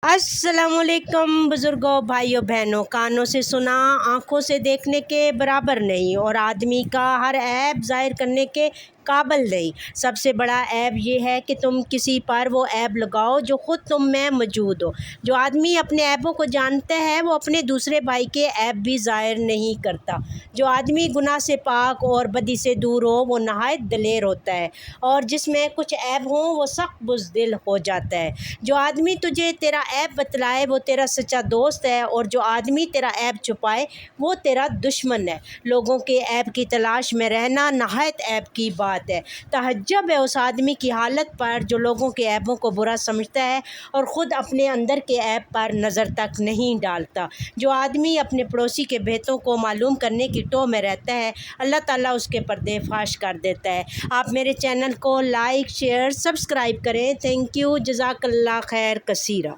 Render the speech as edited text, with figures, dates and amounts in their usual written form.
अस्सलाम वालेकुम बुज़ुर्गों, भाइयों बहनों। कानों से सुना, आँखों से देखने के बराबर नहीं और आदमी का हर ऐब ज़ाहिर करने के काबिल नहीं। सबसे बड़ा ऐब ये है कि तुम किसी पर वो ऐब लगाओ जो ख़ुद तुम में मौजूद हो। जो आदमी अपने ऐबों को जानता है वो अपने दूसरे भाई के ऐब भी ज़ाहिर नहीं करता। जो आदमी गुनाह से पाक और बदी से दूर हो वो नहायत दलेर होता है और जिसमें कुछ ऐब हों वो सख्त बुज़दिल हो जाता है। जो आदमी तुझे तेरा ऐब बतलाए वो तेरा सच्चा दोस्त है और जो आदमी तेरा ऐब छुपाए वो तेरा दुश्मन है। लोगों के ऐब की तलाश में रहना नहायत ऐब की बात है। तहज्जुब है उस आदमी की हालत पर जो लोगों के ऐबों को बुरा समझता है और ख़ुद अपने अंदर के ऐब पर नज़र तक नहीं डालता। जो आदमी अपने पड़ोसी के भेदों को मालूम करने की टोह में रहता है, अल्लाह ताला उसके पर्दे फाश कर देता है। आप मेरे चैनल को लाइक, शेयर, सब्सक्राइब करें। Thank you. जज़ाकल्लाह खैर कसीरा।